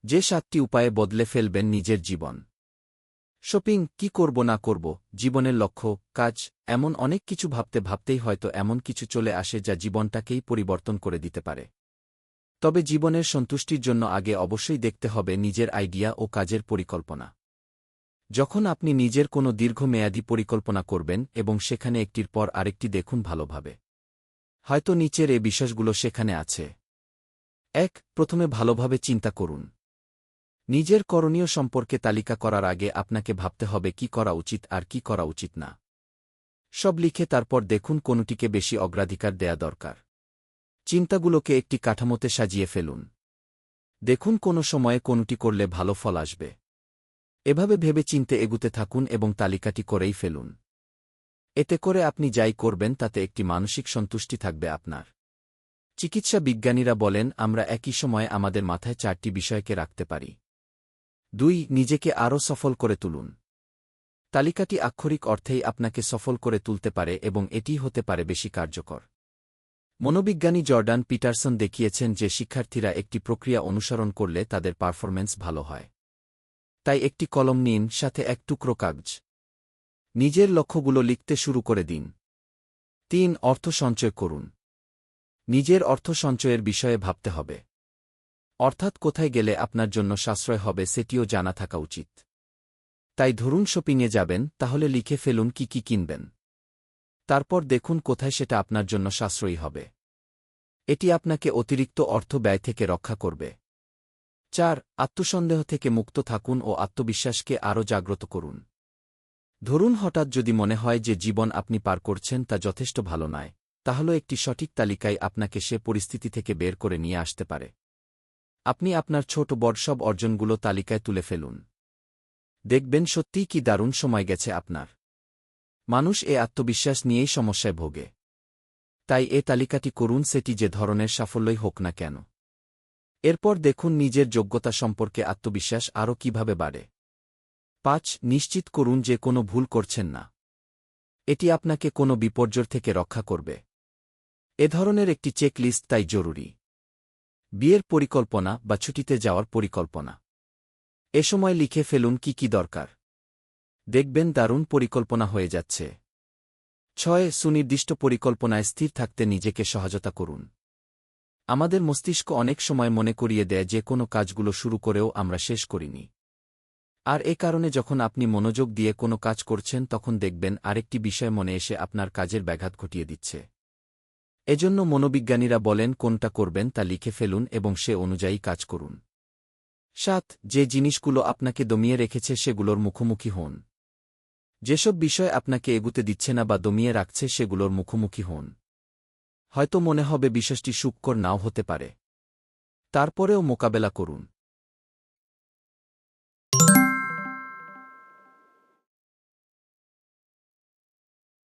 যে 7টি উপায়ে বদলে ফেলবেন নিজের জীবন। শপিং, কি করব না করব, জীবনের লক্ষ্য, কাজ, এমন অনেক কিছু ভাবতে ভাবতেই হয়তো এমন কিছু চলে আসে যা জীবনটাকেই পরিবর্তন করে দিতে পারে। তবে জীবনের সন্তুষ্টির জন্য আগে অবশ্যই দেখতে হবে নিজের আইডিয়া ও কাজের পরিকল্পনা। যখন আপনি নিজের কোনো দীর্ঘমেয়াদী পরিকল্পনা করবেন এবং সেখানে একটির পর আরেকটি দেখুন ভালোভাবে। হয়তো নিচের এ বিষয়গুলো সেখানে আছে। ১. প্রথমে ভালোভাবে চিন্তা করুন। নিজের করণীয় সম্পর্কে তালিকা করার আগে আপনাকে ভাবতে হবে কি করা উচিত আর কি করা উচিত না। সব লিখে তারপর দেখুন কোনটিকে বেশি অগ্রাধিকার দেয়া দরকার। চিন্তাগুলোকে একটি কাঠামোতে সাজিয়ে ফেলুন। দেখুন কোন সময়ে কোনটি করলে ভালো ফল আসবে। এভাবে ভেবে চিন্তে এগুতে থাকুন এবং তালিকাটি করেই ফেলুন। এতে করে আপনি যাই করবেন তাতে একটি মানসিক সন্তুষ্টি থাকবে আপনার। চিকিৎসা বিজ্ঞানীরা বলেন আমরা একই সময়ে আমাদের মাথায় 4টি বিষয়কে রাখতে পারি। 2. নিজেকে আরও সফল করে তুলুন। তালিকাটি আক্ষরিক অর্থেই আপনাকে সফল করে তুলতে পারে এবং এটিই হতে পারে বেশি কার্যকর। মনোবিজ্ঞানী জর্ডান পিটারসন দেখিয়েছেন যে শিক্ষার্থীরা একটি প্রক্রিয়া অনুসরণ করলে তাদের পারফরম্যান্স ভালো হয়। তাই একটি কলম নিন, সাথে এক টুকরো কাগজ। নিজের লক্ষ্যগুলো লিখতে শুরু করে দিন। 3. অর্থ সঞ্চয় করুন। নিজের অর্থ সঞ্চয়ের বিষয়ে ভাবতে হবে। অর্থাৎ কোথায় গেলে আপনার জন্য সাশ্রয় হবে সেটিও জানা থাকা উচিত। তাই ধরুন শপিংয়ে যাবেন, তাহলে লিখে ফেলুন কি কি কিনবেন। তারপর দেখুন কোথায় সেটা আপনার জন্য সাশ্রয়ী হবে। এটি আপনাকে অতিরিক্ত অর্থ ব্যয় থেকে রক্ষা করবে। 4. আত্মসন্দেহ থেকে মুক্ত থাকুন ও আত্মবিশ্বাসকে আরও জাগ্রত করুন। ধরুন হঠাৎ যদি মনে হয় যে জীবন আপনি পার করছেন তা যথেষ্ট ভালো নয়, তাহলে একটি সঠিক তালিকায় আপনাকে সে পরিস্থিতি থেকে বের করে নিয়ে আসতে পারে। আপনি আপনার ছোট বড় সব অর্জনগুলো তালিকায় তুলে ফেলুন। দেখবেন সত্যিই কি দারুণ সময় গেছে আপনার। মানুষ এ আত্মবিশ্বাস নিয়েই সমস্যায় ভোগে। তাই এ তালিকাটি করুন, সেটি যে ধরনের সাফল্যই হোক না কেন। এরপর দেখুন নিজের যোগ্যতা সম্পর্কে আত্মবিশ্বাস আরও কিভাবে বাড়ে। 5. নিশ্চিত করুন যে কোনো ভুল করছেন না। এটি আপনাকে কোনো বিপর্যয় থেকে রক্ষা করবে। এ ধরনের একটি চেক লিস্ট তাই জরুরি। বিয়ের পরিকল্পনা বা ছুটিতে যাওয়ার পরিকল্পনা। এ সময় লিখে ফেলুন কি কি দরকার। দেখবেন দারুণ পরিকল্পনা হয়ে যাচ্ছে। 6. সুনির্দিষ্ট পরিকল্পনায় স্থির থাকতে নিজেকে সহায়তা করুন। আমাদের মস্তিষ্ক অনেক সময় মনে করিয়ে দেয় যে কোনো কাজগুলো শুরু করেও আমরা শেষ করিনি। আর এ কারণে যখন আপনি মনোযোগ দিয়ে কোনো কাজ করছেন তখন দেখবেন আরেকটি বিষয় মনে এসে আপনার কাজের ব্যাঘাত ঘটিয়ে দিচ্ছে। এজন্য মনোবিজ্ঞানীরা বলেন কোনটা করবেন তা লিখে ফেলুন এবং সে অনুযায়ী কাজ করুন। 7. যে জিনিসগুলো আপনাকে দমিয়ে রেখেছে সেগুলোর মুখোমুখি হন। যেসব বিষয় আপনাকে এগুতে দিচ্ছে না বা দমিয়ে রাখছে সেগুলোর মুখোমুখি হন। হয়তো মনে হবে বিষয়টি সুখকর নাও হতে পারে। তারপরেও মোকাবেলা করুন।